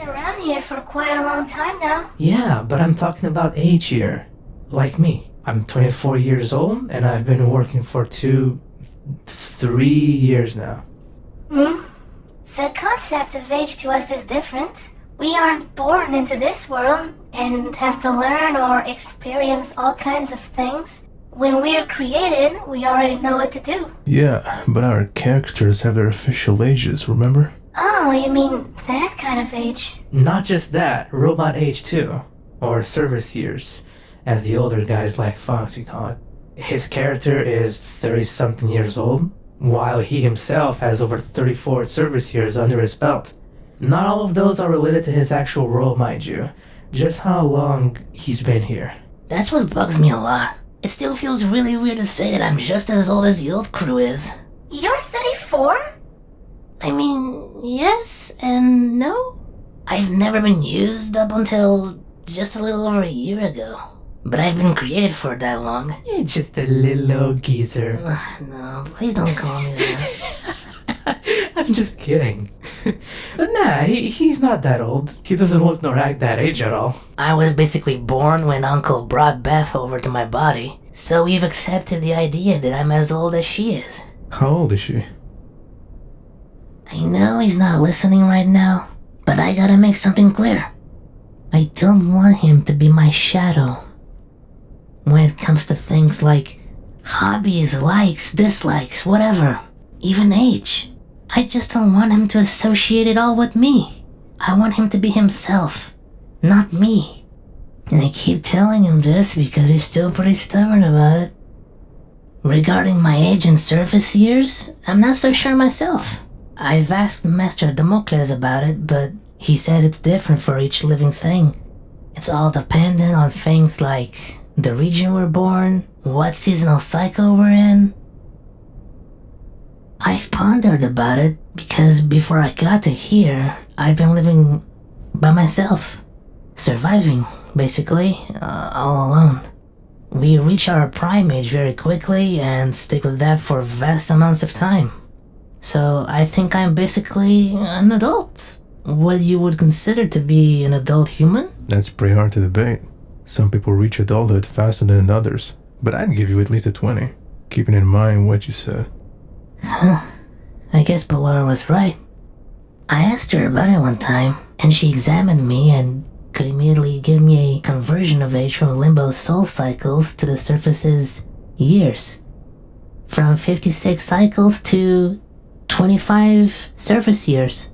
around here for quite a long time now. Yeah, but I'm talking about age here. Like me. I'm 24 years old, and I've been working for 3 years now. The concept of age to us is different. We aren't born into this world and have to learn or experience all kinds of things. When we're created, we already know what to do. Yeah, but our characters have their official ages, remember? Oh, you mean that kind of age? Not just that, robot age too. Or service years, as the older guys like Foxy call it. His character is 30-something years old, while he himself has over 34 service years under his belt. Not all of those are related to his actual role, mind you, just how long he's been here. That's what bugs me a lot. It still feels really weird to say that I'm just as old as the old crew is. You're 34? I mean, yes and no. I've never been used up until just a little over a year ago. But I've been created for that long. You're just a little old geezer. No, please don't call me that. I'm just kidding. But nah, he's not that old. He doesn't look nor act that age at all. I was basically born when Uncle brought Beth over to my body, so we've accepted the idea that I'm as old as she is. How old is she? I know he's not listening right now, but I gotta make something clear. I don't want him to be my shadow. When it comes to things like hobbies, likes, dislikes, whatever, even age, I just don't want him to associate it all with me. I want him to be himself, not me. And I keep telling him this because he's still pretty stubborn about it. Regarding my age and service years, I'm not so sure myself. I've asked Master Damocles about it, but he says it's different for each living thing. It's all dependent on things like the region we're born, what seasonal cycle we're in. I've pondered about it because before I got to here, I've been living by myself. Surviving, basically, all alone. We reach our prime age very quickly and stick with that for vast amounts of time. So I think I'm basically an adult. What you would consider to be an adult human? That's pretty hard to debate. Some people reach adulthood faster than others, but I'd give you at least a 20, keeping in mind what you said. I guess Ballora was right. I asked her about it one time, and she examined me and could immediately give me a conversion of age from Limbo's soul cycles to the surface's years. From 56 cycles to 25 surface years.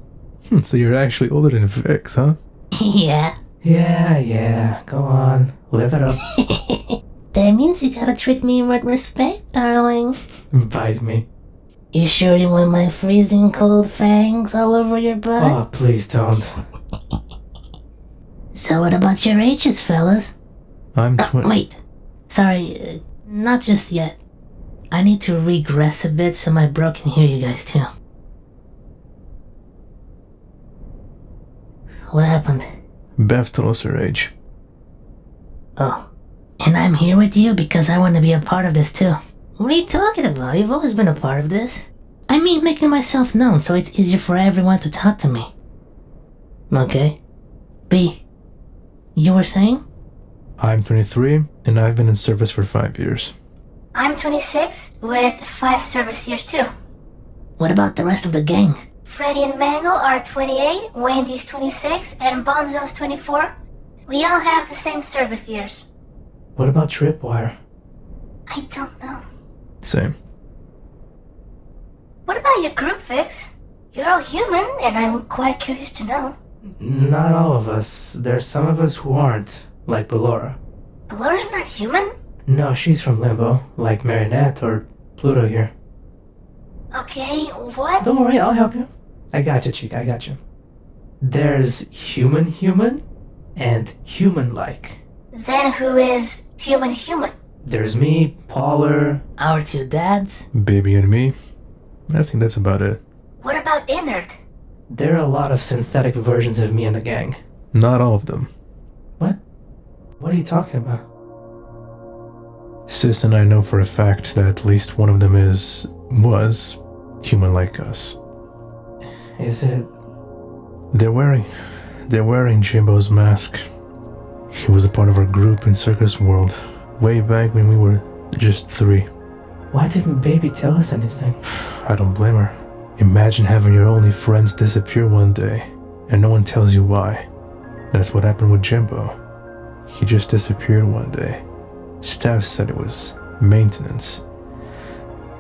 So you're actually older than Vix, huh? Yeah. Yeah, go on. Live it up. That means you gotta treat me with respect, darling. Bite me. You sure you want my freezing cold fangs all over your butt? Oh, please don't. So what about your ages, fellas? I'm 20. Wait. Sorry, not just yet. I need to regress a bit so my bro can hear you guys too. What happened? Beth told us her age. Oh. And I'm here with you because I want to be a part of this too. What are you talking about? You've always been a part of this. I mean making myself known so it's easier for everyone to talk to me. Okay. B, you were saying? I'm 23, and I've been in service for 5 years. I'm 26, with 5 service years too. What about the rest of the gang? Freddy and Mangle are 28, Wendy's 26, and Bonzo's 24. We all have the same service years. What about Tripwire? I don't know. Same. What about your group, Vix? You're all human, and I'm quite curious to know. Not all of us. There's some of us who aren't, like Ballora. Ballora's not human? No, she's from Limbo, like Marinette or Pluto here. Okay, what? Don't worry, I'll help you. I got you, Chica, I got you. There's human, and human-like. Then who is human? There's me, Pauler. Our 2 dads? Baby and me. I think that's about it. What about Innard? There are a lot of synthetic versions of me in the gang. Not all of them. What? What are you talking about? Sis and I know for a fact that at least one of them was human like us. Is it? They're wearing They're wearing Jimbo's mask. He was a part of our group in Circus World, way back when we were just 3. Why didn't Baby tell us anything? I don't blame her. Imagine having your only friends disappear one day, and no one tells you why. That's what happened with Jimbo. He just disappeared one day. Staff said it was maintenance.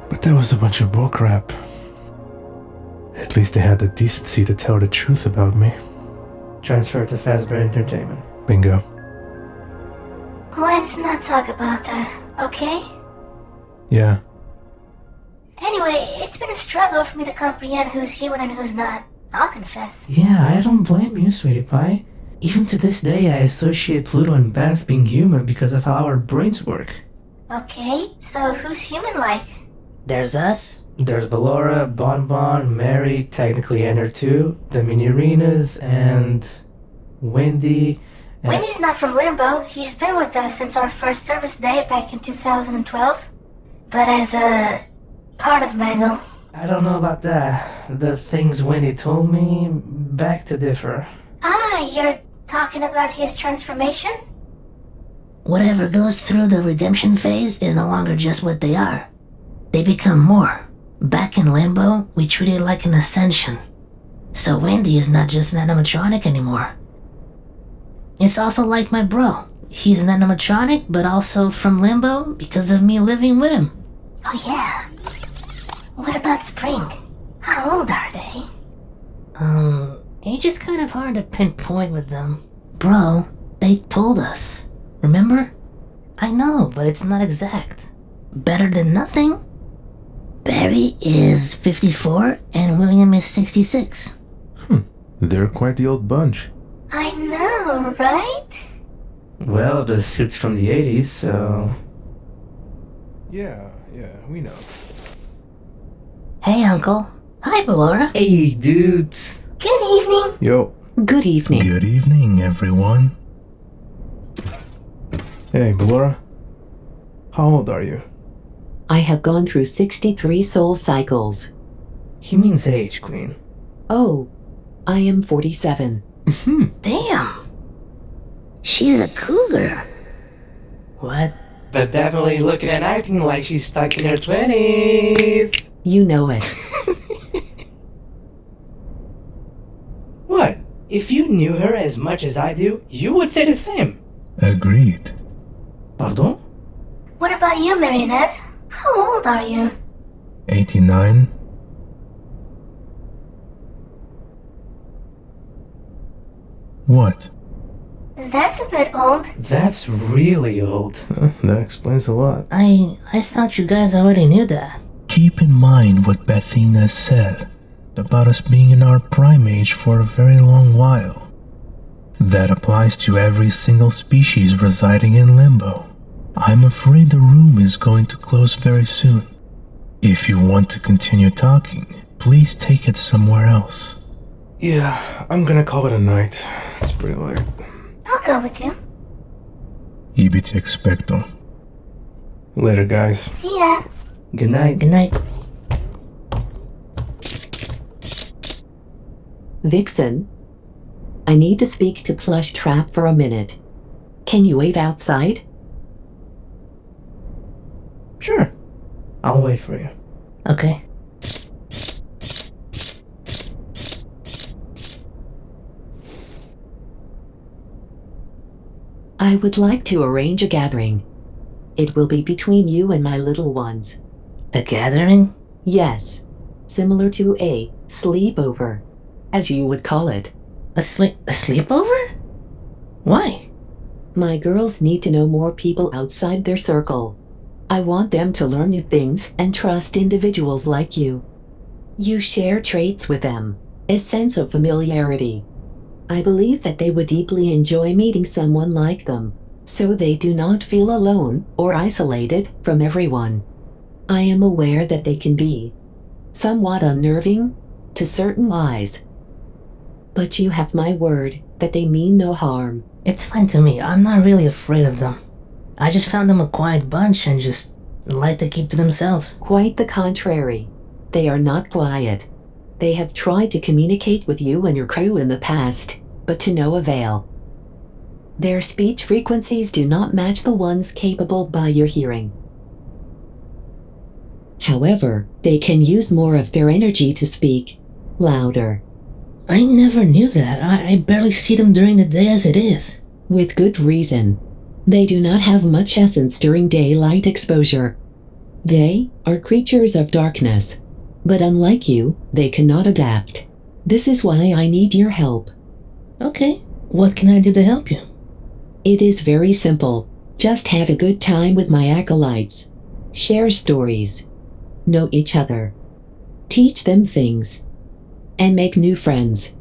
But that was a bunch of bullcrap. At least they had the decency to tell the truth about me. Transfer to Fazbear Entertainment. Bingo. Let's not talk about that, okay? Yeah. Anyway, it's been a struggle for me to comprehend who's human and who's not. I'll confess. Yeah, I don't blame you, sweetie pie. Even to this day, I associate Pluto and Beth being human because of how our brains work. Okay, so who's human-like? There's us. There's Ballora, Bonbon, Mary, technically Enter 2, the Mini-Arenas, and Wendy. And Wendy's not from Limbo. He's been with us since our first service day back in 2012. But as a part of Mangle. I don't know about that. The things Wendy told me, beg to differ. Ah, you're talking about his transformation? Whatever goes through the redemption phase is no longer just what they are. They become more. Back in Limbo, we treat it like an ascension. So Wendy is not just an animatronic anymore. It's also like my bro. He's an animatronic, but also from Limbo because of me living with him. Oh yeah. What about Spring? How old are they? It's just kind of hard to pinpoint with them. Bro, they told us. Remember? I know, but it's not exact. Better than nothing? Barry is 54 and William is 66. They're quite the old bunch. I know, right? Well, the suit's from the 80s, so... Yeah, we know. Hey, Uncle. Hi, Ballora. Hey, dudes! Good evening. Yo. Good evening. Good evening, everyone. Hey, Ballora. How old are you? I have gone through 63 soul cycles. He means age, Queen. Oh, I am 47. Damn. She's a cougar. What? But definitely looking and acting like she's stuck in her 20s. You know it. What? If you knew her as much as I do, you would say the same. Agreed. Pardon? What about you, Marionette? How old are you? 89. What? That's a bit old. That's really old. That explains a lot. I thought you guys already knew that. Keep in mind what Bethina said about us being in our prime age for a very long while. That applies to every single species residing in Limbo. I'm afraid the room is going to close very soon. If you want to continue talking, please take it somewhere else. Yeah, I'm gonna call it a night. It's pretty late. I'll go with you. Ibi te expecto. Later, guys. See ya. Good night. Good night. Vixen, I need to speak to Plush Trap for a minute. Can you wait outside? Sure. I'll wait for you. Okay. I would like to arrange a gathering. It will be between you and my little ones. A gathering? Yes, similar to a sleepover, as you would call it. A sleepover? Why? My girls need to know more people outside their circle. I want them to learn new things and trust individuals like you. You share traits with them, a sense of familiarity. I believe that they would deeply enjoy meeting someone like them, so they do not feel alone or isolated from everyone. I am aware that they can be somewhat unnerving to certain lies, but you have my word that they mean no harm. It's fine to me. I'm not really afraid of them. I just found them a quiet bunch and just like to keep to themselves. Quite the contrary. They are not quiet. They have tried to communicate with you and your crew in the past, but to no avail. Their speech frequencies do not match the ones capable by your hearing. However, they can use more of their energy to speak louder. I never knew that. I barely see them during the day as it is. With good reason. They do not have much essence during daylight exposure. They are creatures of darkness, but unlike you, they cannot adapt. This is why I need your help. Okay, what can I do to help you? It is very simple. Just have a good time with my acolytes. Share stories. Know each other. Teach them things. And make new friends.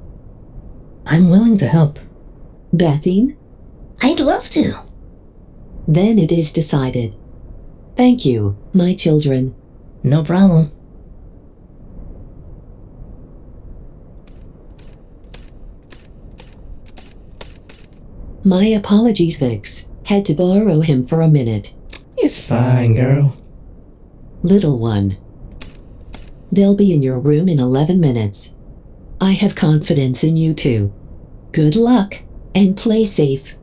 I'm willing to help. Bethine? I'd love to. Then it is decided. Thank you, my children. No problem. My apologies, Vix. Had to borrow him for a minute. He's fine, girl. Little one. They'll be in your room in 11 minutes. I have confidence in you too. Good luck, and play safe.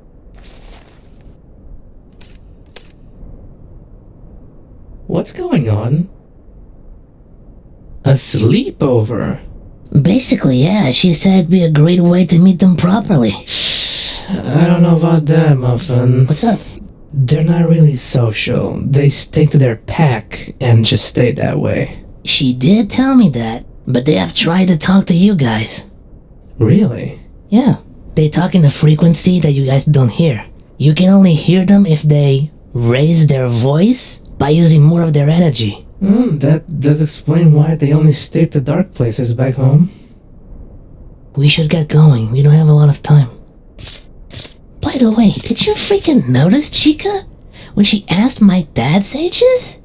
What's going on? A sleepover? Basically, yeah, she said it'd be a great way to meet them properly. I don't know about that, Muffin. What's up? They're not really social. They stick to their pack and just stay that way. She did tell me that, but they have tried to talk to you guys. Really? Yeah, they talk in a frequency that you guys don't hear. You can only hear them if they raise their voice by using more of their energy. That does explain why they only stick to dark places back home. We should get going. We don't have a lot of time. By the way, did you freaking notice, Chica? When she asked my dad's ages?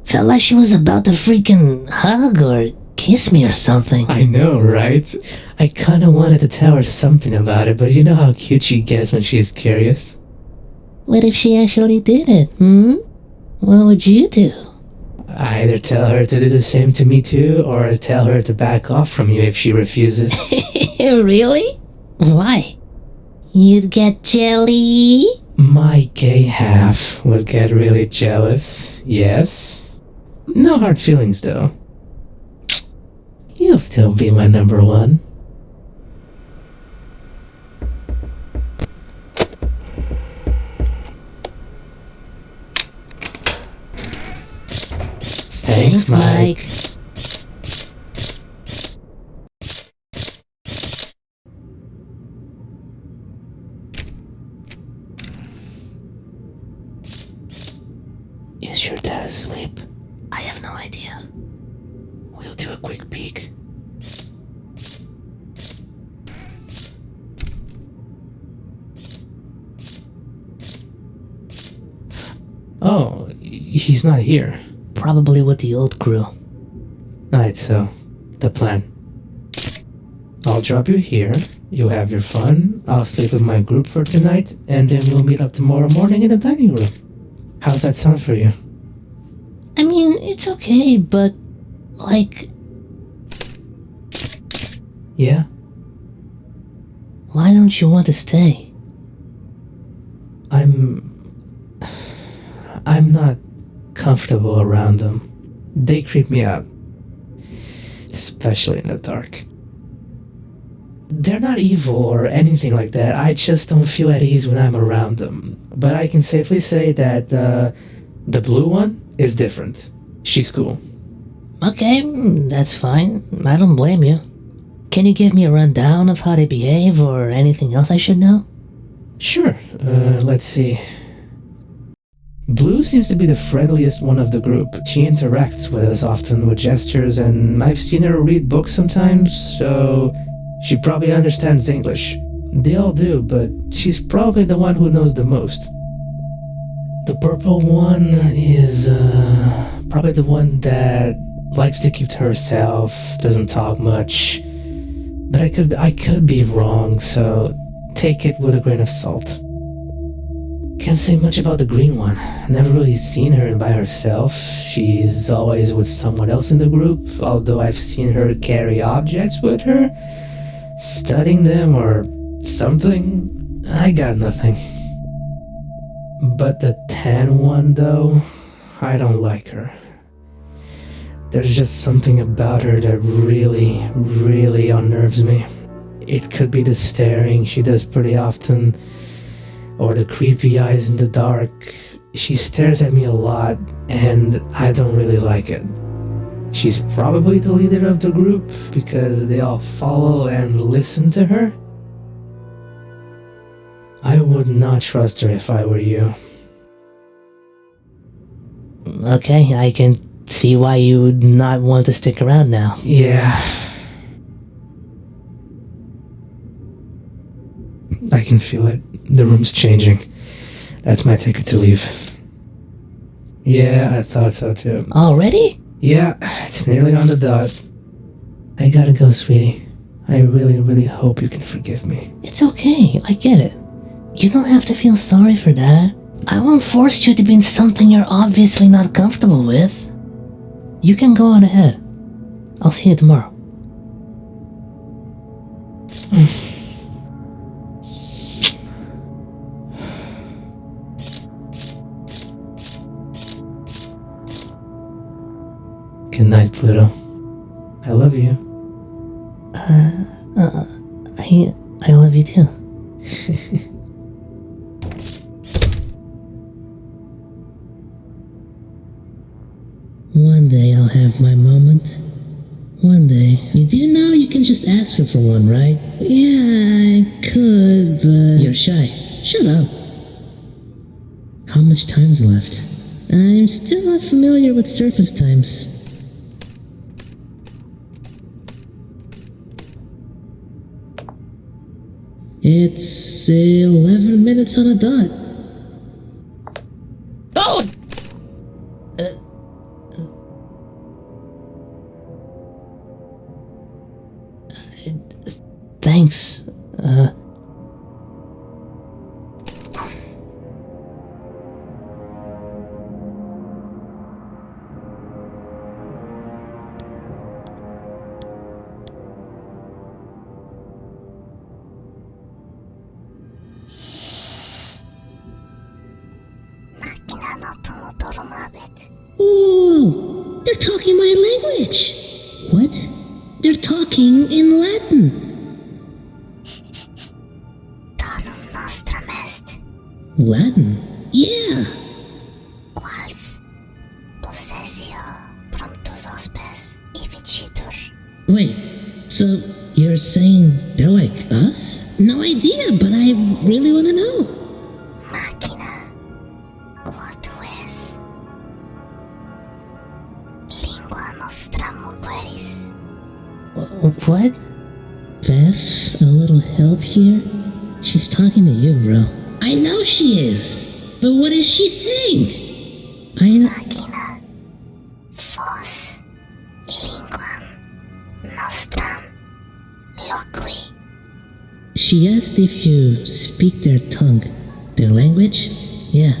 Felt like she was about to freaking hug or kiss me or something. I know, right? I kinda wanted to tell her something about it, but you know how cute she gets when she's curious. What if she actually did it, What would you do? I either tell her to do the same to me too, or tell her to back off from you if she refuses. Really? Why? You'd get jelly? My gay half would get really jealous, yes. No hard feelings though. You'll still be my number one. Thanks, Mike. Is your dad asleep? I have no idea. We'll do a quick peek. Oh, he's not here. Probably with the old crew. Alright, so, the plan. I'll drop you here, you'll have your fun, I'll sleep with my group for tonight, and then we'll meet up tomorrow morning in the dining room. How's that sound for you? I mean, it's okay, but, like... Yeah? Why don't you want to stay? I'm not comfortable around them. They creep me out. Especially in the dark. They're not evil or anything like that, I just don't feel at ease when I'm around them. But I can safely say that the blue one is different. She's cool. Okay, that's fine. I don't blame you. Can you give me a rundown of how they behave or anything else I should know? Sure, let's see. Blue seems to be the friendliest one of the group. She interacts with us often with gestures, and I've seen her read books sometimes, so she probably understands English. They all do, but she's probably the one who knows the most. The purple one is probably the one that likes to keep to herself, doesn't talk much. But I could be wrong, so take it with a grain of salt. Can't say much about the green one. Never really seen her by herself. She's always with someone else in the group, although I've seen her carry objects with her, studying them or Something? I got nothing. But the tan one, though, I don't like her. There's just something about her that really, really unnerves me. It could be the staring she does pretty often, or the creepy eyes in the dark. She stares at me a lot, and I don't really like it. She's probably the leader of the group because they all follow and listen to her. I would not trust her if I were you. Okay, I can see why you would not want to stick around now. Yeah. I can feel it. The room's changing. That's my ticket to leave. Yeah, I thought so too. Already? Yeah, it's nearly on the dot. I gotta go, sweetie. I really, really hope you can forgive me. It's okay, I get it. You don't have to feel sorry for that. I won't force you to be in something you're obviously not comfortable with. You can go on ahead. I'll see you tomorrow. Good night, Pluto. I love you. I love you too. One day I'll have my moment. One day. You do know you can just ask her for one, right? Yeah, I could, but... You're shy. Shut up. How much time's left? I'm still not familiar with surface times. It's 11 minutes on a dot. Oh! Thanks. Ooh, they're talking my language. What? They're talking in Latin. Latin? Yeah. Quals possessio promptus hospes efficitur. Wait, so you're saying they're like us? No idea, but I really want to know. Machina. What is? Lingua nostra mujeris. What? Beth, a little help here? She's talking to you, bro. I know she is, but what is she saying? Machina. Vos. Linguam. Nostram. Loqui. She asked if you speak their tongue. Their language? Yeah.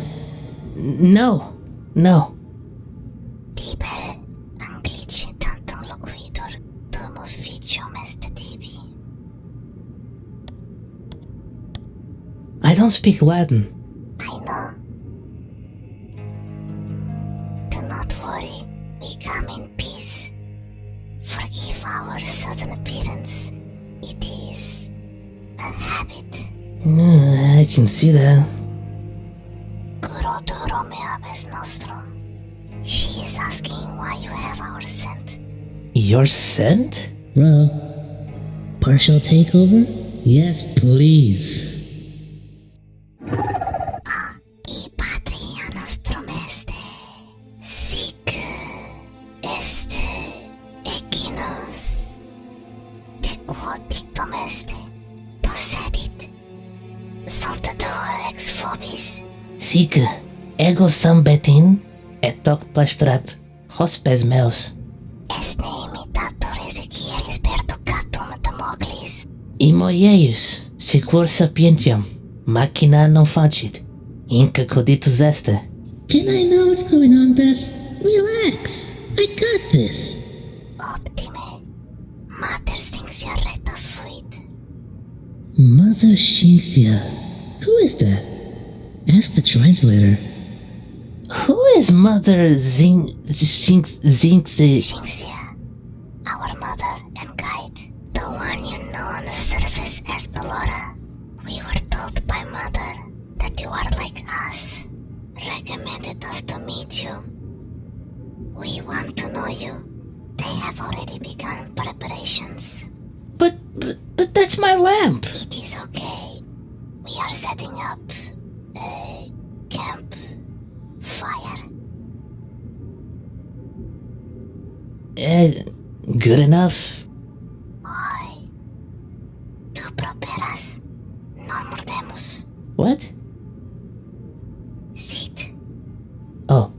No. Tiber. Anglici tantum loquitur. Dum officium est tibi. I don't speak Latin. I know. Do not worry. We come in peace. Forgive our sudden appearance. It is a habit. I can see that. Curo duro me habes nostrum. She is asking why you have our scent. Your scent? Bro, partial takeover? Yes, please. I patria nostrum este. Sic est equinus. De quod dictum este. Possedit. Sunt duo ex phobis. Sic ego sum betin et toc pastrap hospes meus. Est ne imitator Ezequielis perducatum Damoclis. Imo eius, sicur sapientiam, machina non facit, inca coditus este. Can I know what's going on, Beth? Relax, I got this. Optime. Mater Sinxia reta fuit. Mother Shinxia. Who is that? Ask the translator. Who is Mother Shinxia? Shinxia, our mother and guide. The one you know on the surface as Bellora. We were told by Mother that you are like us. Recommended us to meet you. We want to know you. They have already begun preparations. But that's my lamp. It is okay. We are setting up a camp fire. Good enough. Why? To prepare us. Non mordemus. What? Sit. Oh.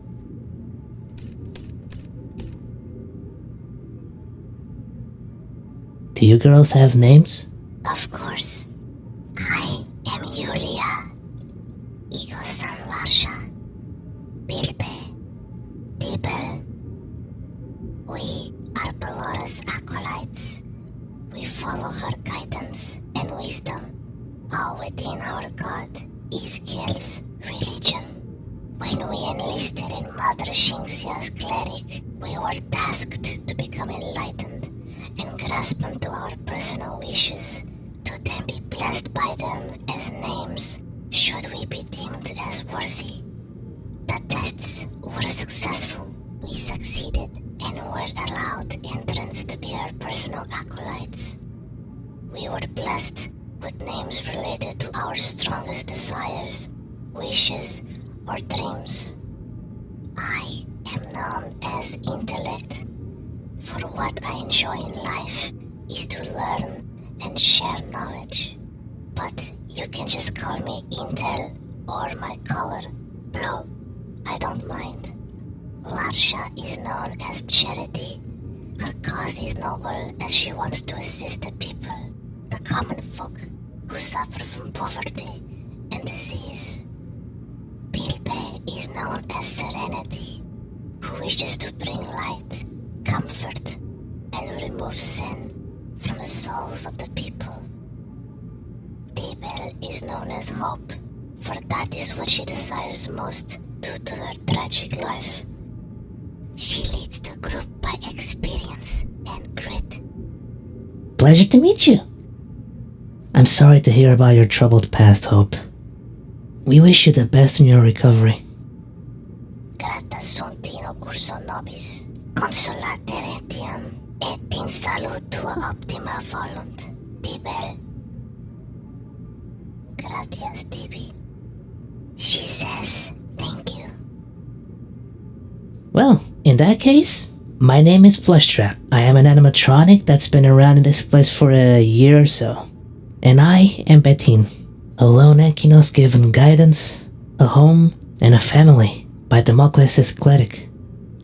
Do you girls have names? Of course. I am Yulia. Ego San Larsha. Bilbe. Tibel. We are Bellora's acolytes. We follow her guidance and wisdom. All within our god, Iskil's religion. When we enlisted in Mother Shinxia's cleric, we were tasked to become enlightened and grasp onto our personal wishes, to then be blessed by them as names, should we be deemed as worthy. The tests were successful. We succeeded and were allowed entrance to be our personal acolytes. We were blessed with names related to our strongest desires, wishes, or dreams. I am known as Intellect, for what I enjoy in life is to learn and share knowledge. But you can just call me Intel or my color, Blue. I don't mind. Larsha is known as Charity. Her cause is noble as she wants to assist the people, the common folk who suffer from poverty and disease. Bilbe is known as Serenity, who wishes to bring light, comfort, and remove sin from the souls of the people. Tibel is known as Hope, for that is what she desires most due to her tragic life. She leads the group by experience and grit. Pleasure to meet you. I'm sorry to hear about your troubled past, Hope. We wish you the best in your recovery. Grata sunt in curso nobis, consolater etiam, et in salut tua optima volunt, Tibel. Gratias, Tibi. She says thank you. Well, in that case, my name is Plushtrap. I am an animatronic that's been around in this place for a year or so. And I am Bettine, a lone Ekinos given guidance, a home, and a family by Damocles' cleric.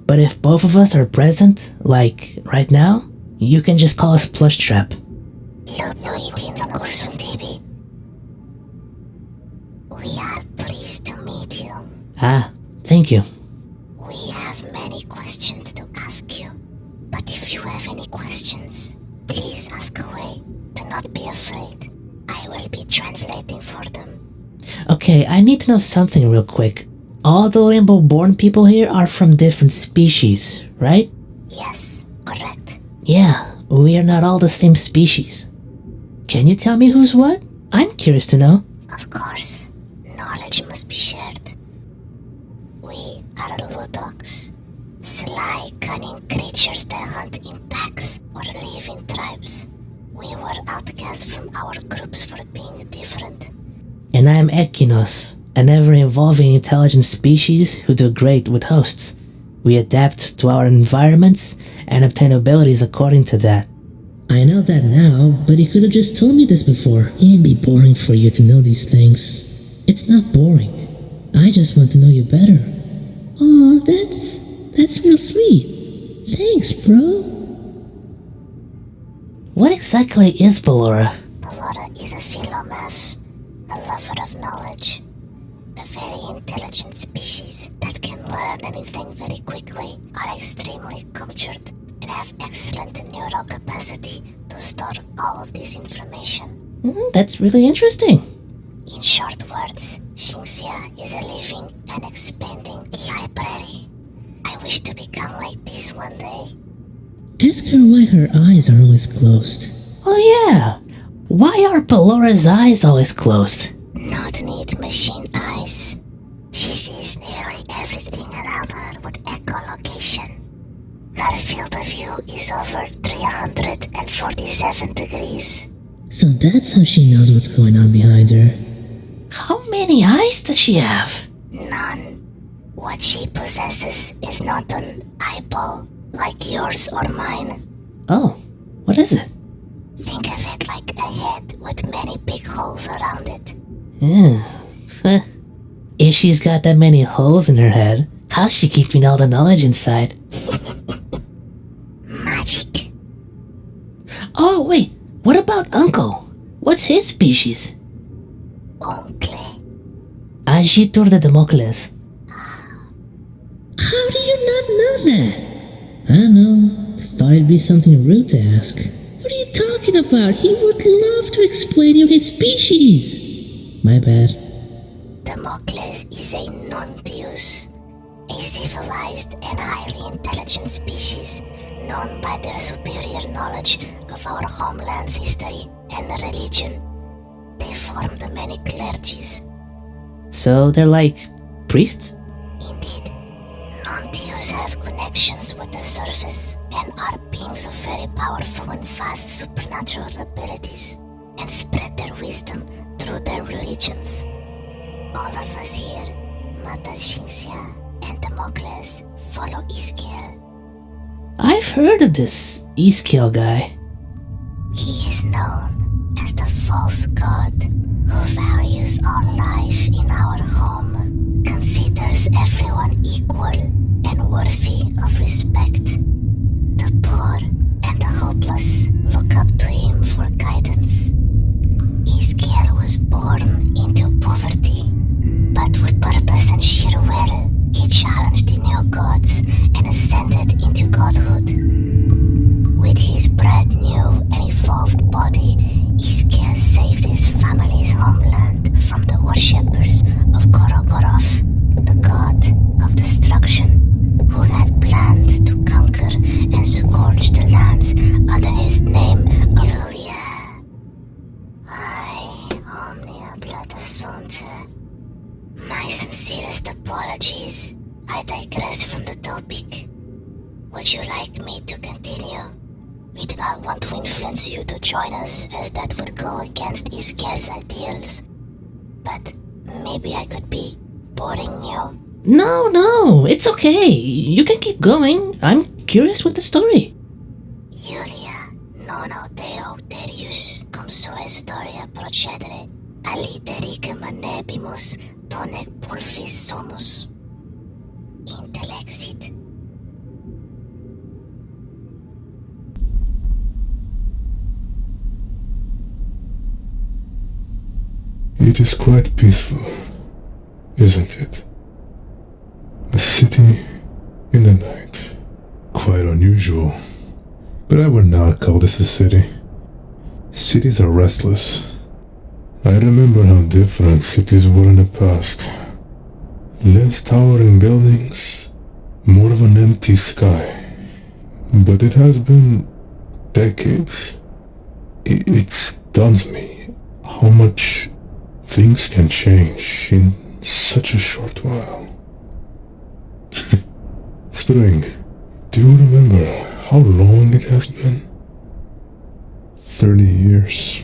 But if both of us are present, like right now, you can just call us Plushtrap. Luit in cursum tibi. We are pleased to meet you. Ah, thank you. We have many questions to ask you, but if you have any questions, please ask away. Do not be afraid. I will be translating for them. Okay, I need to know something real quick. All the Limbo-born people here are from different species, right? Yes, correct. Yeah, we are not all the same species. Can you tell me who's what? I'm curious to know. Of course, knowledge must be shared. We are Ludoks, sly, cunning creatures that hunt in packs or live in tribes. We were outcast from our groups for being different. And I am Ekinos, an ever-evolving intelligent species who do great with hosts. We adapt to our environments and obtain abilities according to that. I know that now, but you could have just told me this before. It'd be boring for you to know these things. It's not boring. I just want to know you better. Oh, that's real sweet. Thanks, bro. What exactly is Bellora? Bellora is a philomath, a lover of knowledge. A very intelligent species that can learn anything very quickly, are extremely cultured, and have excellent neural capacity to store all of this information. That's really interesting. In short words, Xingxia is a living and expanding library. I wish to become like this one day. Ask her why her eyes are always closed. Oh yeah, why are Pelora's eyes always closed? Not need machine eyes. She sees nearly everything around her with echolocation. Her field of view is over 347 degrees. So that's how she knows what's going on behind her. How many eyes does she have? None. What she possesses is not an eyeball like yours or mine. Oh, what is it? Think of it like a head with many big holes around it. If she's got that many holes in her head, how's she keeping all the knowledge inside? Magic. Oh, wait, what about Uncle? What's his species? Oncle. Agitur de Democles. How do you not know that? I don't know. Thought it'd be something rude to ask. What are you talking about? He would love to explain you his species. My bad. Democles is a non-deus, a civilized and highly intelligent species known by their superior knowledge of our homeland's history and religion. They form the many clergies. So they're like priests? Indeed, non-deus have connections with the surface and are beings of very powerful and vast supernatural abilities, and spread their wisdom through their religions. All of us here, Mother Xingxia and Democles, follow Iskiel. I've heard of this Iskiel guy. He is known as the false god who values all life in our home, considers everyone equal and worthy of respect. The poor and the hopeless look up to him for guidance. Iskiel was born into poverty, but with purpose and sheer will, he challenged the new gods and ascended into godhood. With his brand new and evolved body, Iskiel saved his family's homeland from the worshippers of Gorogorov, the god of destruction, who had planned to conquer and scourge the lands under his name of Julia. Omnia Blata Sunt. My sincerest apologies. I digress from the topic. Would you like me to continue? We do not want to influence you to join us, as that would go against Iskiel's ideals. But maybe I could be boring you. No, it's okay. You can keep going. I'm curious with the story. Julia, non audeo terius, cum sua historia procedere, aliterique manebimus, tonec pulvis somus. Intellexit. It is quite peaceful, isn't it? A city in the night. Quite unusual. But I would not call this a city. Cities are restless. I remember how different cities were in the past. Less towering buildings, more of an empty sky. But it has been decades. It stuns me how much things can change in such a short while. Spring, do you remember how long it has been? 30 years.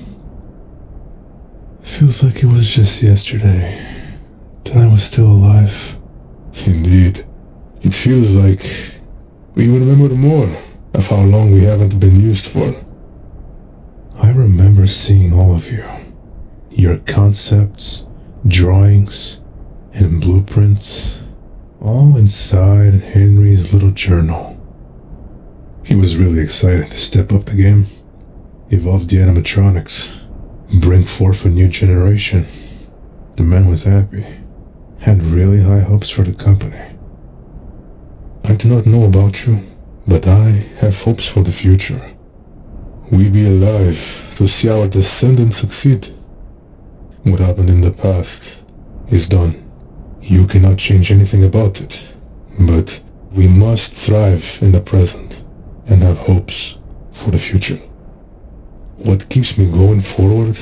Feels like it was just yesterday that I was still alive. Indeed. It feels like we remember more of how long we haven't been used for. I remember seeing all of you. Your concepts, drawings, and blueprints, all inside Henry's little journal. He was really excited to step up the game, evolve the animatronics, bring forth a new generation. The man was happy, had really high hopes for the company. I do not know about you, but I have hopes for the future. we be alive to see our descendants succeed. What happened in the past is done. You cannot change anything about it, but we must thrive in the present and have hopes for the future. What keeps me going forward,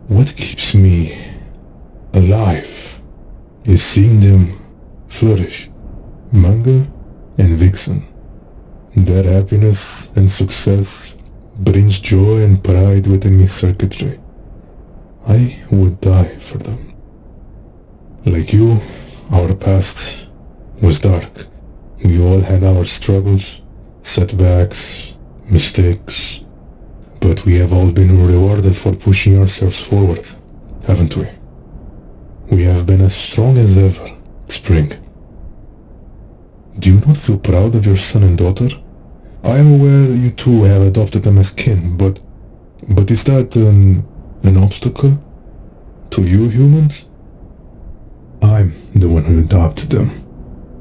what keeps me alive, is seeing them flourish. Manga and Vixen. Their happiness and success brings joy and pride within me circuitry. I would die for them. Like you, our past was dark. We all had our struggles, setbacks, mistakes, but we have all been rewarded for pushing ourselves forward, haven't we? We have been as strong as ever, Spring. Do you not feel proud of your son and daughter? I am aware you two have adopted them as kin, but is that an obstacle to you humans? I'm the one who adopted them.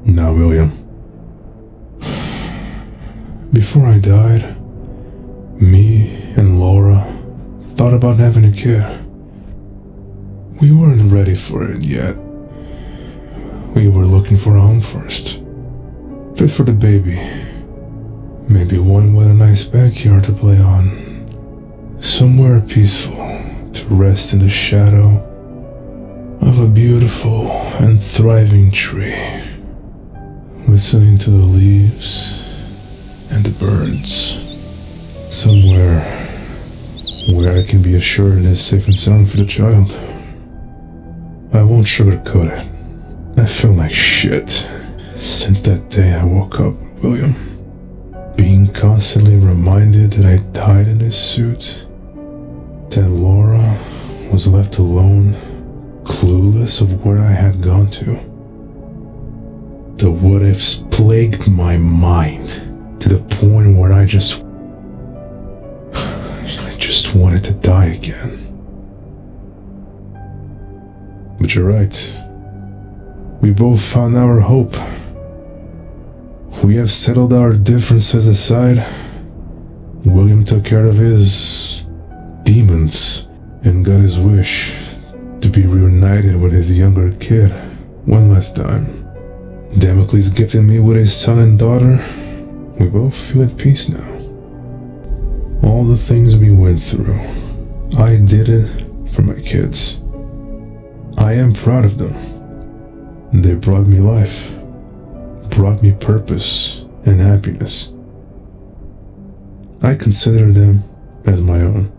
Now, William. Before I died, me and Laura thought about having a kid. We weren't ready for it yet. We were looking for a home first. Fit for the baby. Maybe one with a nice backyard to play on. Somewhere peaceful to rest in the shadow of a beautiful and thriving tree. Listening to the leaves and the birds. Somewhere where I can be assured it is safe and sound for the child. I won't sugarcoat it. I feel like shit since that day I woke up with William. Being constantly reminded that I died in his suit. That Laura was left alone, clueless of where I had gone to. The what-ifs plagued my mind to the point where I just wanted to die again. But you're right. We both found our hope. We have settled our differences aside. William took care of his demons and got his wish to be reunited with his younger kid one last time. Damocles gifted me with his son and daughter. We both feel at peace now. All the things we went through, I did it for my kids. I am proud of them. They brought me life, brought me purpose and happiness. I consider them as my own.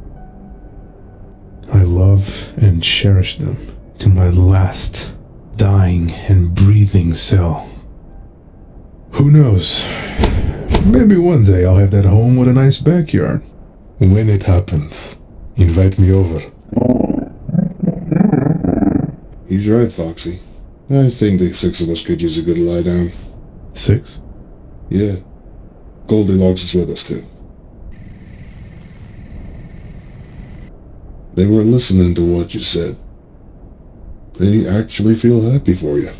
I love and cherish them to my last dying and breathing cell. Who knows? Maybe one day I'll have that home with a nice backyard. When it happens, invite me over. He's right, Foxy. I think the six of us could use a good lie down. 6? Yeah. Goldilocks is with us, too. They were listening to what you said. They actually feel happy for you.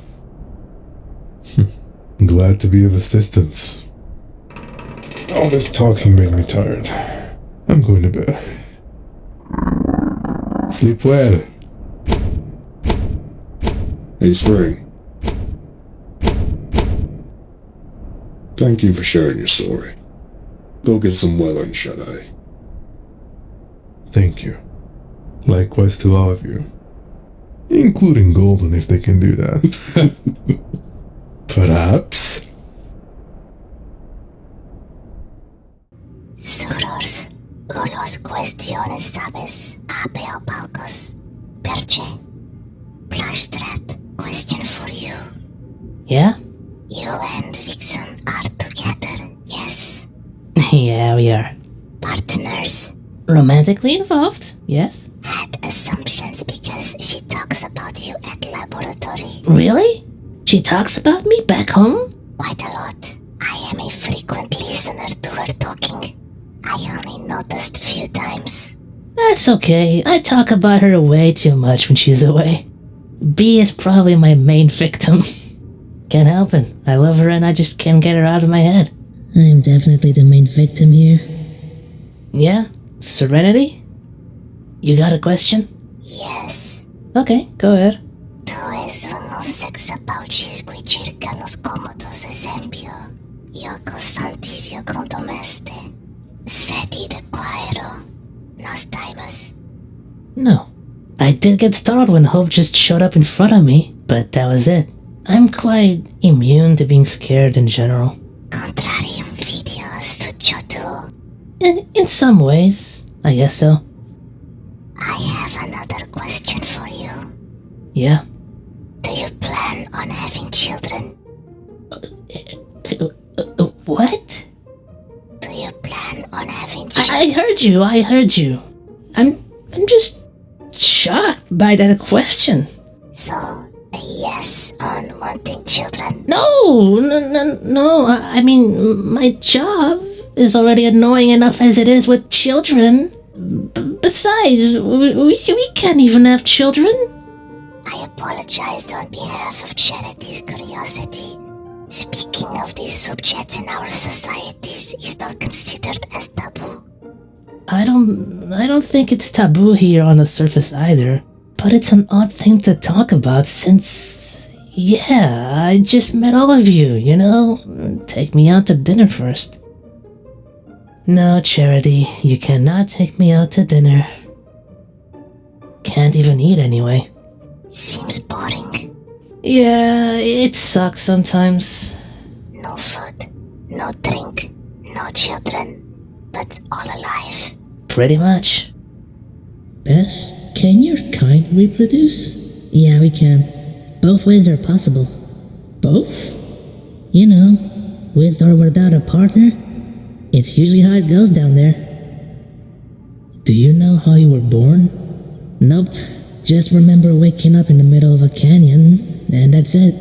Glad to be of assistance. All this talking made me tired. I'm going to bed. Sleep well. Hey, Spring. Thank you for sharing your story. Go get some well-earned shut-eye. Thank you. Likewise to all of you. Including Golden, if they can do that. Perhaps. Surors, ulos cuestiones sabes, apeo palcos, perche. Plush trap, question for you. Yeah? You and Vixen are together, yes? Yeah, we are. Partners. Romantically involved, yes? Had assumptions because she talks about you at laboratory. Really? She talks about me back home? Quite a lot. I am a frequent listener to her talking. I only noticed a few times. That's okay. I talk about her way too much when she's away. B is probably my main victim. Can't help it. I love her and I just can't get her out of my head. I'm definitely the main victim here. Yeah? Serenity? You got a question? Yes. Okay, go ahead. Tu és uno sexapaucis qui circa nos comodos esempio. Ioko santis ioko domeste. Sedi de quaero. Nos daimus. No. I did get startled when Hope just showed up in front of me, but that was it. I'm quite immune to being scared in general. Contrarium video succiutu. In some ways, I guess so. I have another question for you. Yeah? Do you plan on having children? What? Do you plan on having children? I heard you. I'm just shocked by that question. So, a yes on wanting children? No. I mean, my job is already annoying enough as it is with children. Besides, we can't even have children. I apologize on behalf of Charity's curiosity. Speaking of these subjects in our societies is not considered as taboo. I don't think it's taboo here on the surface either. But it's an odd thing to talk about since, yeah, I just met all of you, you know? Take me out to dinner first. No, Charity, you cannot take me out to dinner. Can't even eat anyway. Seems boring. Yeah, it sucks sometimes. No food, no drink, no children, but all alive. Pretty much. Beth, can your kind reproduce? Yeah, we can. Both ways are possible. Both? You know, with or without a partner. It's usually how it goes down there. Do you know how you were born? Nope. Just remember waking up in the middle of a canyon, and that's it.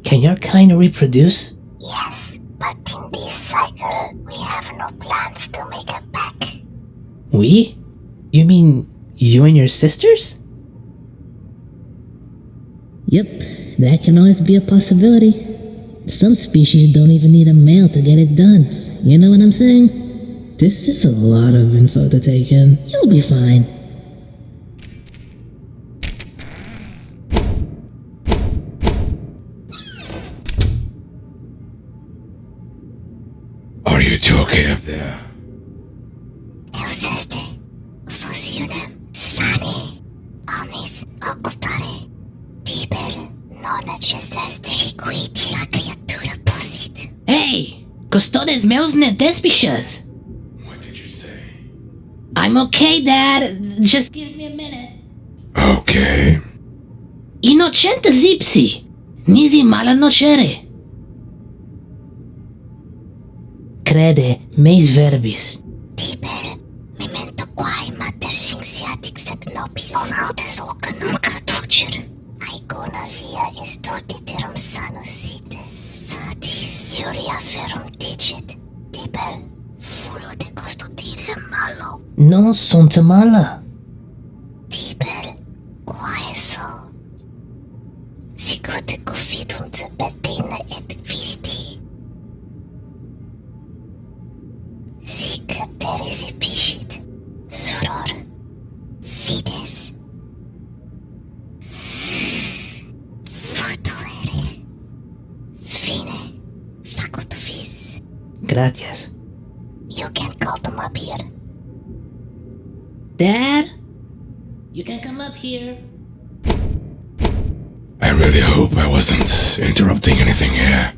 Can your kind reproduce? Yes, but in this cycle, we have no plans to make it back. We? You mean you and your sisters? Yep, that can always be a possibility. Some species don't even need a male to get it done. You know what I'm saying? This is a lot of info to take in. You'll be fine. Are you two okay up there? Euseste, fusionem, sani, omnis occultare, tiber non necesseste, shiquiti la creatura possit. Hey! Custodes meus ne despichas! What did you say? I'm okay, Dad. Just give me a minute. Okay. Innocente zipsi! Nisi mala nocere. Crede meis verbis. Tiber, memento quae mater sinxiatix et nobis. Non audes hoc nunca torture. Aegona via est totiterum sanus sites. Satis Iulia ferum digit. Tiber, fulo de custodire malo. Non sunt mala. Tiber, quae so. Sicut confidunt Bettina et Viridi. Sic teres epicit, suror, fides. Futuere. Fine, facut vis. Gracias. You can call them up here. Dad? You can come up here. I really hope I wasn't interrupting anything here.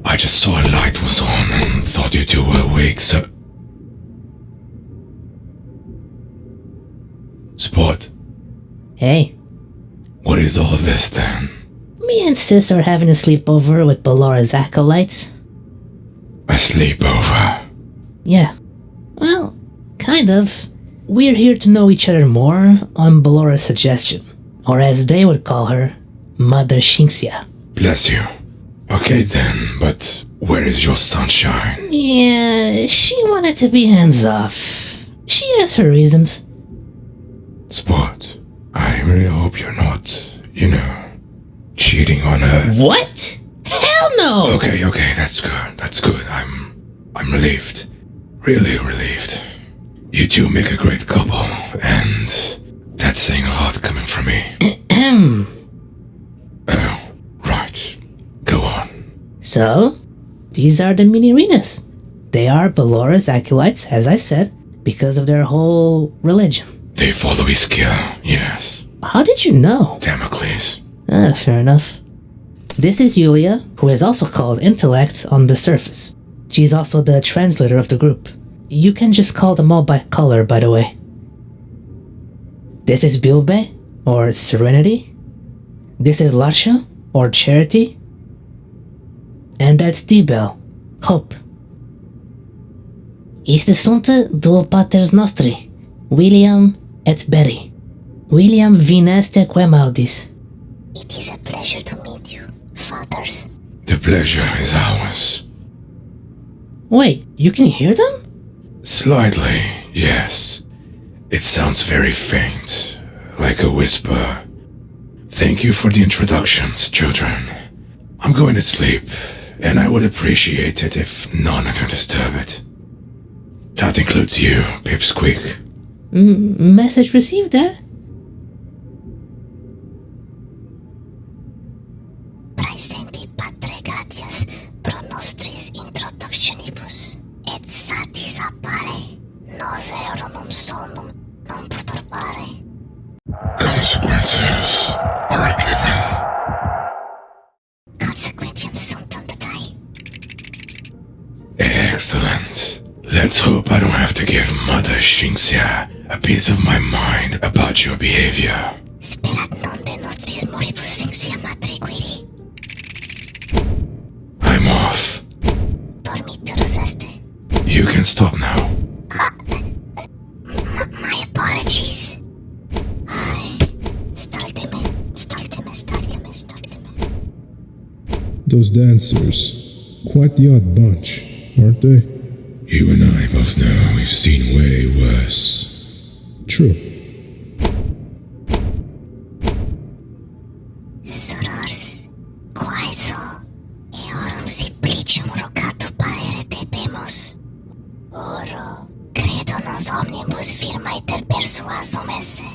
I just saw a light was on and thought you two were awake, so... Sport, Hey, what is all of this then? me and Sis are having a sleepover with Balora's acolytes. A sleepover? Yeah. Well, kind of. We're here to know each other more on Balora's suggestion. Or as they would call her, Mother Shinxia. Bless you. Okay then, but where is your sunshine? Yeah, she wanted to be hands off. She has her reasons. Sport, I really hope you're not, cheating on her. What? Hell no! Okay, that's good. I'm relieved. Really relieved. You two make a great couple, and that's saying a lot coming from me. Oh, right. Go on. So, these are the mini arenas. They are Balora's acolytes, as I said, because of their whole religion. They follow Ischia, yes. How did you know? Damocles. Fair enough. This is Yulia, who is also called Intellect on the surface. She's also the translator of the group. You can just call them all by color, by the way. This is Bilbe, or Serenity. This is Lasha, or Charity. And that's Dibel, Hope. Iste sunt duo paters nostri, William et Berry. William vineste quem audis. It is a pleasure to meet you, fathers. The pleasure is ours. Wait, you can hear them? Slightly, yes. It sounds very faint, like a whisper. Thank you for the introductions, children. I'm going to sleep, and I would appreciate it if none of you disturb it. That includes you, Pipsqueak. Message received, Dad? Praesenti patre gratias pro nostris introductionibus, et satis appare, nos eorum somnum non perturbare. Consequences are given. Consequentiam sunt datae. Excellent. Let's hope I don't have to give Mother Shinxia a piece of my mind about your behavior. Sperat non de nostris moribus sexia matriquiri. I'm off. Dormiturus este. You can stop now. My apologies. Stalteme. Those dancers, quite the odd bunch, aren't they? You and I both know we've seen way worse. True. Sorors, quaeso, eorum simplicium rogato parere tebemus. Oro, credo nos omnibus firma iter persuasum esse.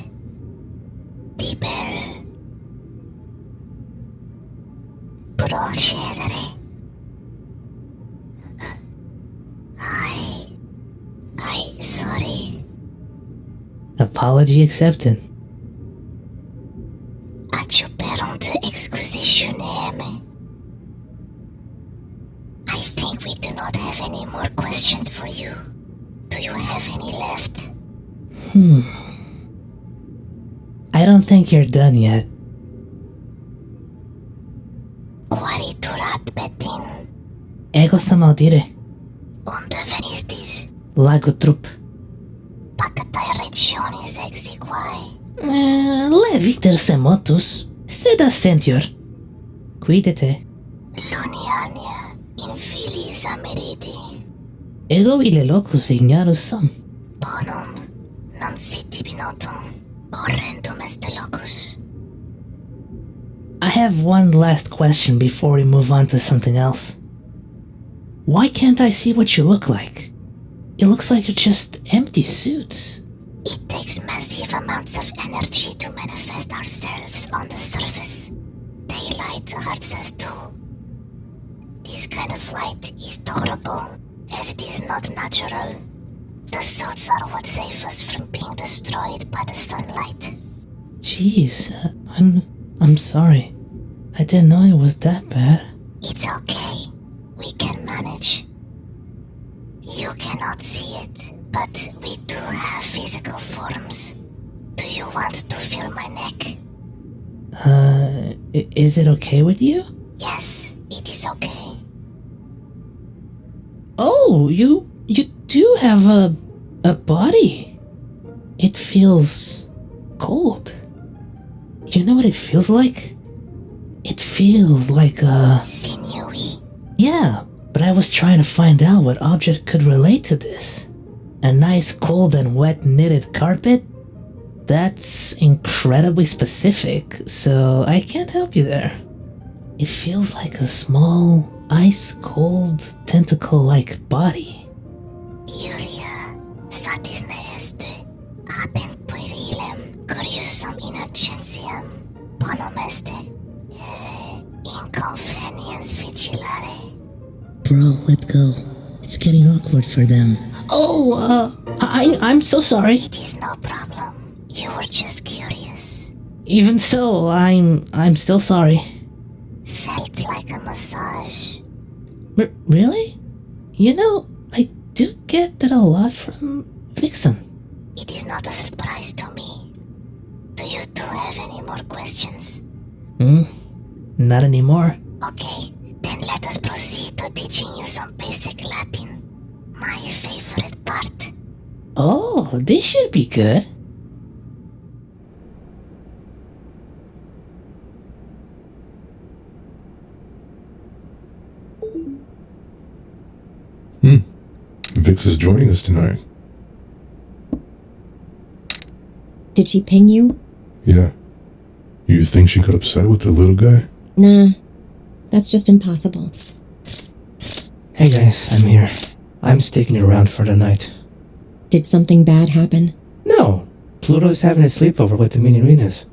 Tibel. Procedere. I sorry. Apology accepted. Adjuperunt excusatione. I think we do not have any more questions for you. Do you have any left? I don't think you're done yet. Quariturat betin. Ego sam audire. Unde venistis? Lago trup. Pacatae regionis exiquae. Leviter semotus. Sed assentior. Quidete. Luniania in filis ameriti. Ego ille locus ignarus sum. Bonum non sit tibi notum. Horrendum est locus. I have one last question before we move on to something else. Why can't I see what you look like? It looks like you're just empty suits. It takes massive amounts of energy to manifest ourselves on the surface. Daylight hurts us too. This kind of light is tolerable, as it is not natural. The suits are what save us from being destroyed by the sunlight. Jeez, I'm sorry. I didn't know it was that bad. It's okay. We can manage. You cannot see it, but we do have physical forms. Do you want to feel my neck? Is it okay with you? Yes, it is okay. Oh, you do have a body. It feels cold. You know what it feels like? It feels like Sinewy. Yeah, but I was trying to find out what object could relate to this. A nice cold and wet knitted carpet? That's incredibly specific, so I can't help you there. It feels like a small, ice-cold, tentacle-like body. Julia, satis ne Onomeste. Inconvenience vigilare. Bro, let go. It's getting awkward for them. Oh, I'm so sorry. It is no problem. You were just curious. Even so, I'm still sorry. Felt like a massage. Really? You know, I do get that a lot from Vixen. It is not a surprise to me. Do you two have any more questions? Not anymore. Okay, then let us proceed to teaching you some basic Latin. My favorite part. Oh, this should be good. Vix is joining us tonight. Did she ping you? Yeah. You think she got upset with the little guy? Nah, that's just impossible. Hey guys, I'm here. I'm sticking around for the night. Did something bad happen? No, Pluto's having a sleepover with the mini arenas.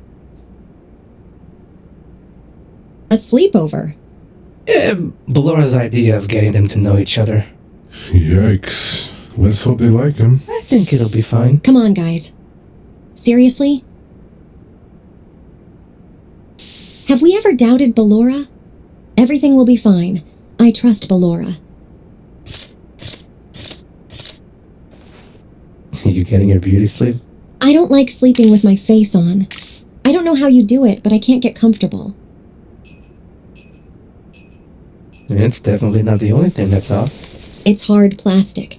A sleepover? Belora's idea of getting them to know each other. Yikes. Let's hope they like him. I think it'll be fine. Come on, guys. Seriously? Have we ever doubted Ballora? Everything will be fine. I trust Ballora. You getting your beauty sleep? I don't like sleeping with my face on. I don't know how you do it, but I can't get comfortable. It's definitely not the only thing that's off. It's hard plastic.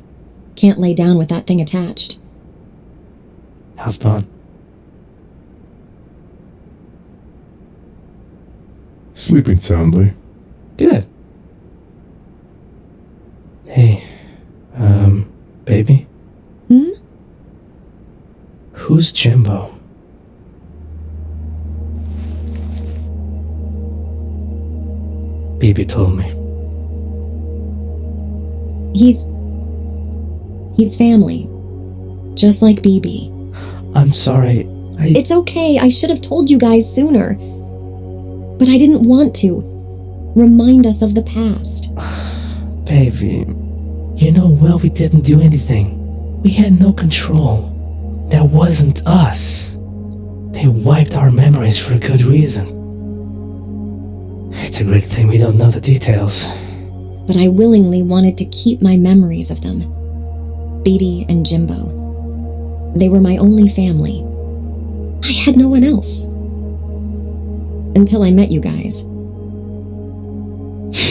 Can't lay down with that thing attached. How's Spawn? Sleeping soundly. Good. Hey, baby? Who's Jimbo? Bibi told me. He's family. Just like BB. I'm sorry, It's okay, I should have told you guys sooner. But I didn't want to. Remind us of the past. Baby, you know well we didn't do anything. We had no control. That wasn't us. They wiped our memories for a good reason. It's a great thing we don't know the details. But I willingly wanted to keep my memories of them. Beatty and Jimbo. They were my only family. I had no one else. Until I met you guys.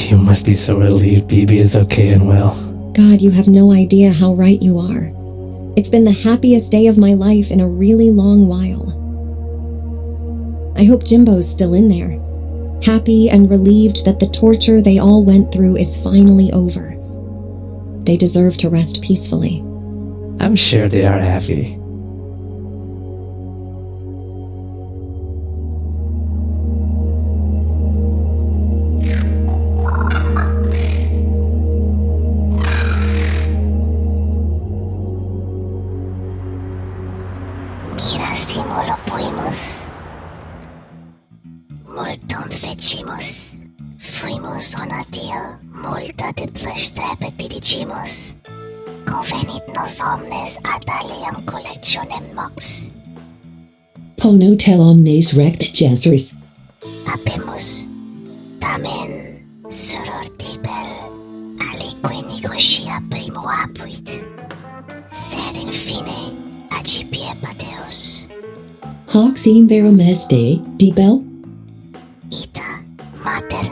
You must be so relieved Bibi is okay and well. God, you have no idea how right you are. It's been the happiest day of my life in a really long while. I hope Jimbo's still in there. Happy and relieved that the torture they all went through is finally over. They deserve to rest peacefully. I'm sure they are happy. Irasimulo puimus. Multum fecimus. Fuimus onatio multa de plăștrepe dirigimus. Convenit nos omnes ad aliam collectionem mox. Pono tel omnes rect Jezris. Abemus. Tamen suror tibel. Alique negotia primo apuit. Sed in fine agipie pateus. Hox in verum este, dibel? Ita, mater,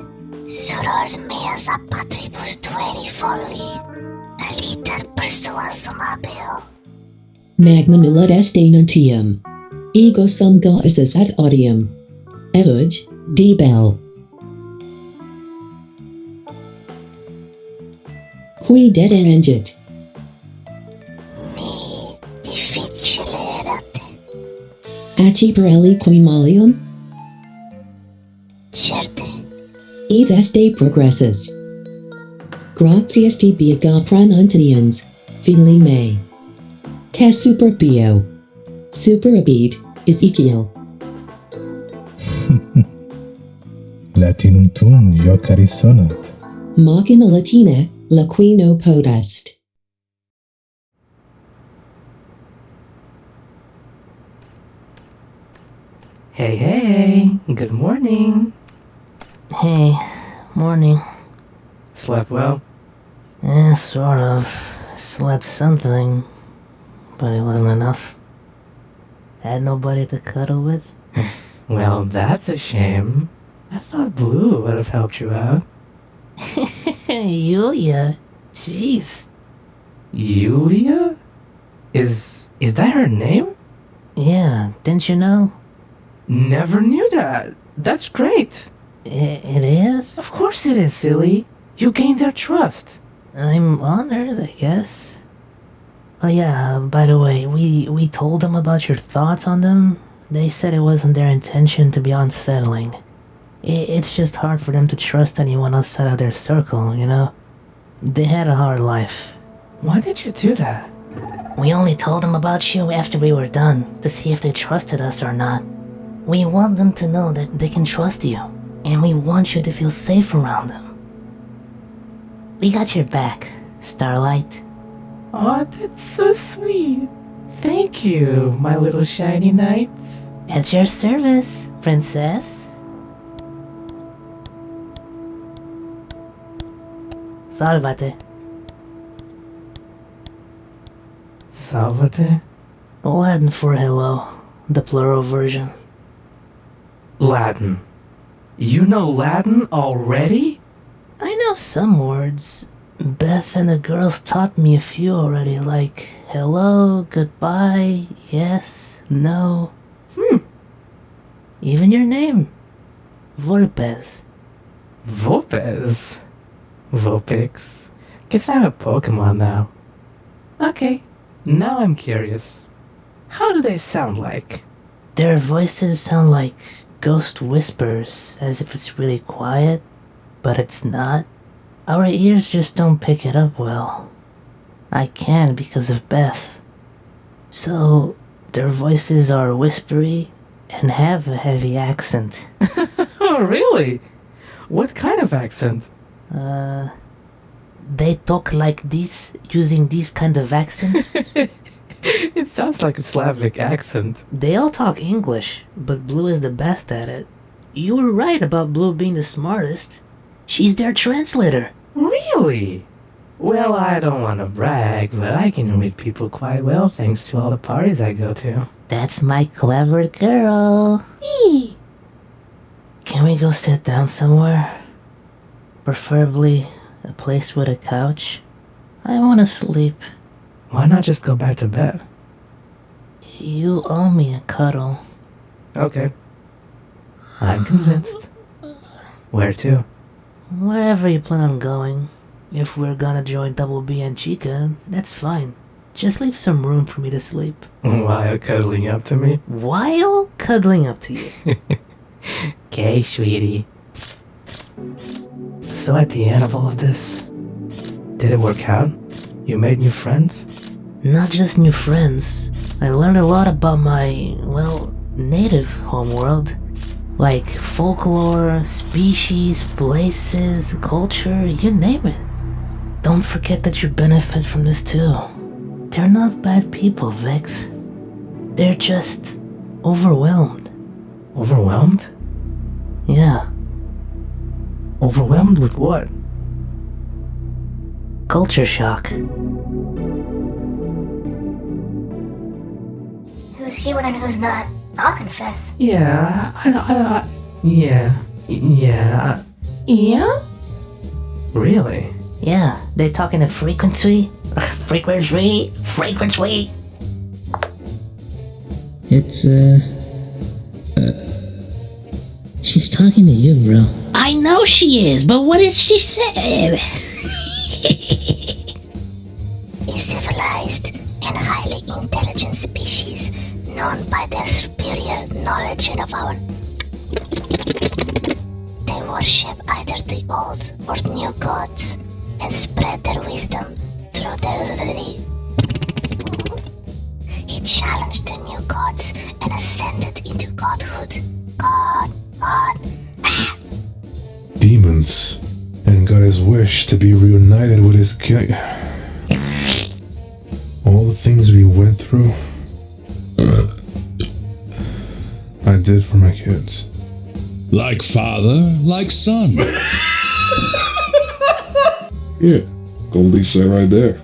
surors meas a patribus tueri folui, aliter persuasum abeo. Magnum illud est nuntium. Ego sum goddesses ad odium. Evuge, dibel. Qui deterengit. Mi difficile erate. Aciperelli quimalium? Certe, Id este progressus. Gratias tibiaga pranuntians, finally me. Te superbio. Superabid, Ezekiel. Latinum tum iocari sonat. Machina Latina laquino podest. Hey, hey, good morning. Hey, morning. Slept well? Sort of. Slept something, but it wasn't enough. Had nobody to cuddle with? Well, that's a shame. I thought Blue would have helped you out. Yulia. Jeez. Yulia? Is that her name? Yeah, didn't you know? Never knew that. That's great. It is? Of course it is, silly. You gained their trust. I'm honored, I guess. Oh yeah, by the way, we told them about your thoughts on them. They said it wasn't their intention to be unsettling. It's just hard for them to trust anyone outside of their circle, you know? They had a hard life. Why did you do that? We only told them about you after we were done, to see if they trusted us or not. We want them to know that they can trust you, and we want you to feel safe around them. We got your back, Starlight. Aw, that's so sweet. Thank you, my little shiny knights. At your service, princess. Salvate. Salvate? Latin for hello, the plural version. Latin. You know Latin already? I know some words. Beth and the girls taught me a few already, like hello, goodbye, yes, no. Even your name. Volpes. Vulpes? Vulpix? Guess I'm a Pokemon now. Okay, now I'm curious. How do they sound like? Their voices sound like ghost whispers, as if it's really quiet, but it's not. Our ears just don't pick it up well. I can because of Beth. So, their voices are whispery and have a heavy accent. Oh, really? What kind of accent? They talk like this, using this kind of accent. It sounds like a Slavic accent. They all talk English, but Blue is the best at it. You were right about Blue being the smartest. She's their translator. Really? Well, I don't want to brag, but I can read people quite well thanks to all the parties I go to. That's my clever girl. Can we go sit down somewhere? Preferably a place with a couch. I want to sleep. Why not just go back to bed? You owe me a cuddle. Okay. I'm convinced. Where to? Wherever you plan on going. If we're gonna join Double B and Chica, that's fine. Just leave some room for me to sleep. While cuddling up to me? While cuddling up to you. Okay, sweetie. So at the end of all of this, did it work out? You made new friends? Not just new friends. I learned a lot about my, well, native homeworld. Like folklore, species, places, culture, you name it. Don't forget that you benefit from this too. They're not bad people, Vex. They're just overwhelmed. Overwhelmed? Yeah. Overwhelmed with what? Culture shock. Who's human and who's not? I'll confess. Yeah, yeah. Really? Yeah, they talk in a frequency. Frequency. It's, she's talking to you, bro. I know she is, but what did she say? A civilized and highly intelligent species known by their superior knowledge of our... They worship either the old or new gods and spread their wisdom through their... He challenged the new gods and ascended into godhood. God demons and got his wish to be reunited with his kid. All the things we went through, I did for my kids. Like father, like son. Yeah, Goldie said right there.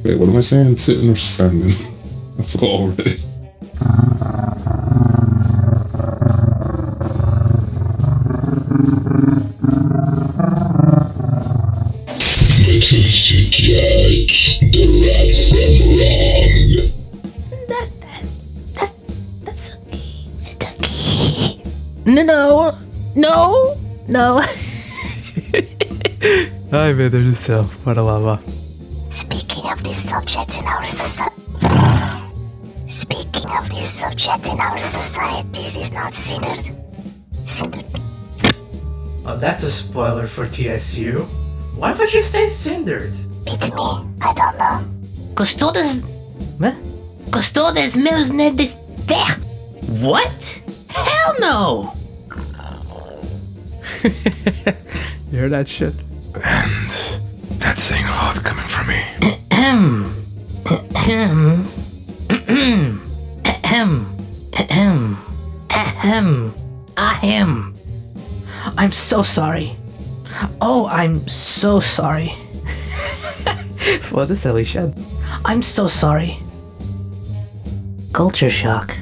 Wait, what am I saying? Sitting or standing? I forgot already. To judge the right from wrong. That's okay. It's okay. No. Ai, meu Deus do céu. Bora lá, vá. Speaking of this subject in our society. Speaking of this subject in our societies is not centered. Oh, that's a spoiler for TSU. Why would you say cindered? It's me. I don't know. Custodes meus nedes ter. What? Hell no! You heard that shit? And that's saying a lot coming from me. I'm so sorry. Oh, I'm so sorry. What is Ellie shed? I'm so sorry. Culture shock.